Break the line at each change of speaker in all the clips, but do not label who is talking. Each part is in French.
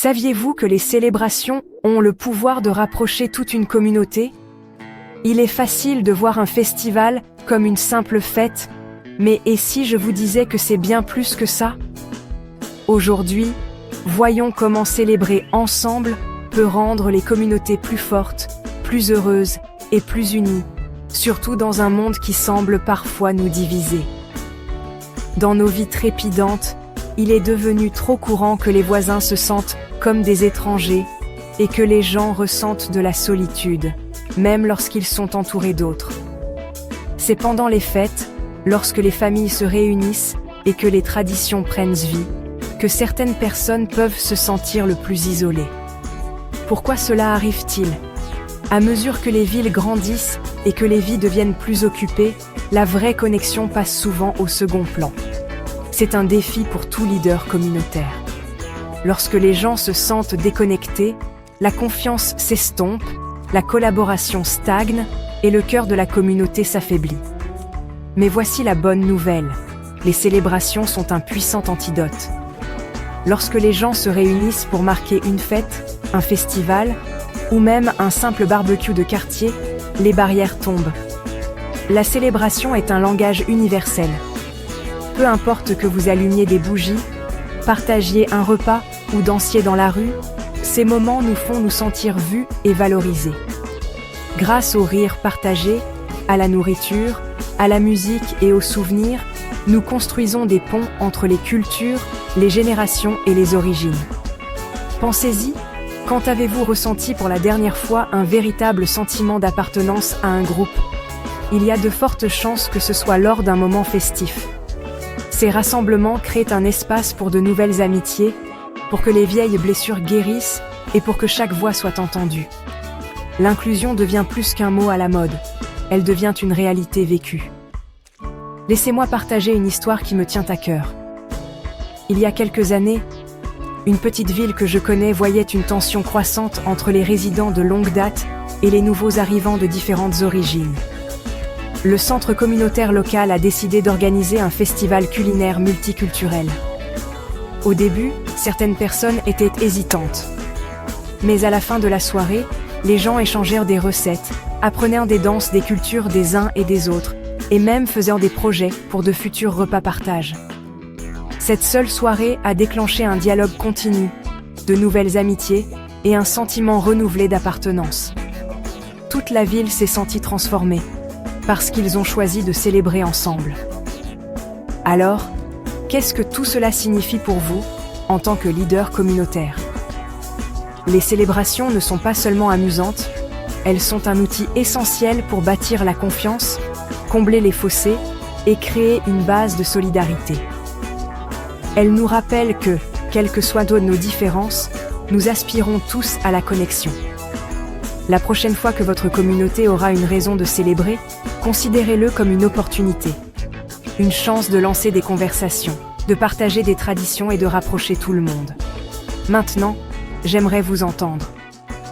Saviez-vous que les célébrations ont le pouvoir de rapprocher toute une communauté? Il est facile de voir un festival comme une simple fête, mais et si je vous disais que c'est bien plus que ça? Aujourd'hui, voyons comment célébrer ensemble peut rendre les communautés plus fortes, plus heureuses et plus unies, surtout dans un monde qui semble parfois nous diviser. Dans nos vies trépidantes, il est devenu trop courant que les voisins se sentent comme des étrangers et que les gens ressentent de la solitude, même lorsqu'ils sont entourés d'autres. C'est pendant les fêtes, lorsque les familles se réunissent et que les traditions prennent vie, que certaines personnes peuvent se sentir le plus isolées. Pourquoi cela arrive-t-il? À mesure que les villes grandissent et que les vies deviennent plus occupées, la vraie connexion passe souvent au second plan. C'est un défi pour tout leader communautaire. Lorsque les gens se sentent déconnectés, la confiance s'estompe, la collaboration stagne et le cœur de la communauté s'affaiblit. Mais voici la bonne nouvelle, les célébrations sont un puissant antidote. Lorsque les gens se réunissent pour marquer une fête, un festival, ou même un simple barbecue de quartier, les barrières tombent. La célébration est un langage universel. Peu importe que vous allumiez des bougies, partagiez un repas ou dansiez dans la rue, ces moments nous font nous sentir vus et valorisés. Grâce aux rires partagés, à la nourriture, à la musique et aux souvenirs, nous construisons des ponts entre les cultures, les générations et les origines. Pensez-y, quand avez-vous ressenti pour la dernière fois un véritable sentiment d'appartenance à un groupe? Il y a de fortes chances que ce soit lors d'un moment festif. Ces rassemblements créent un espace pour de nouvelles amitiés, pour que les vieilles blessures guérissent et pour que chaque voix soit entendue. L'inclusion devient plus qu'un mot à la mode, elle devient une réalité vécue. Laissez-moi partager une histoire qui me tient à cœur. Il y a quelques années, une petite ville que je connais voyait une tension croissante entre les résidents de longue date et les nouveaux arrivants de différentes origines. Le centre communautaire local a décidé d'organiser un festival culinaire multiculturel. Au début, certaines personnes étaient hésitantes. Mais à la fin de la soirée, les gens échangèrent des recettes, apprenèrent des danses des cultures des uns et des autres, et même faisaient des projets pour de futurs repas partage. Cette seule soirée a déclenché un dialogue continu, de nouvelles amitiés et un sentiment renouvelé d'appartenance. Toute la ville s'est sentie transformée, parce qu'ils ont choisi de célébrer ensemble. Alors, qu'est-ce que tout cela signifie pour vous, en tant que leader communautaire? Les célébrations ne sont pas seulement amusantes, elles sont un outil essentiel pour bâtir la confiance, combler les fossés et créer une base de solidarité. Elles nous rappellent que, quelles que soient nos différences, nous aspirons tous à la connexion. La prochaine fois que votre communauté aura une raison de célébrer, considérez-le comme une opportunité. Une chance de lancer des conversations, de partager des traditions et de rapprocher tout le monde. Maintenant, j'aimerais vous entendre.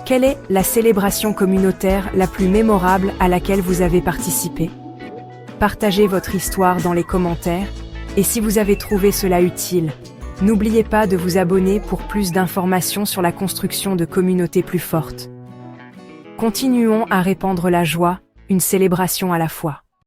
Quelle est la célébration communautaire la plus mémorable à laquelle vous avez participé? Partagez votre histoire dans les commentaires et si vous avez trouvé cela utile, n'oubliez pas de vous abonner pour plus d'informations sur la construction de communautés plus fortes. Continuons à répandre la joie, une célébration à la fois.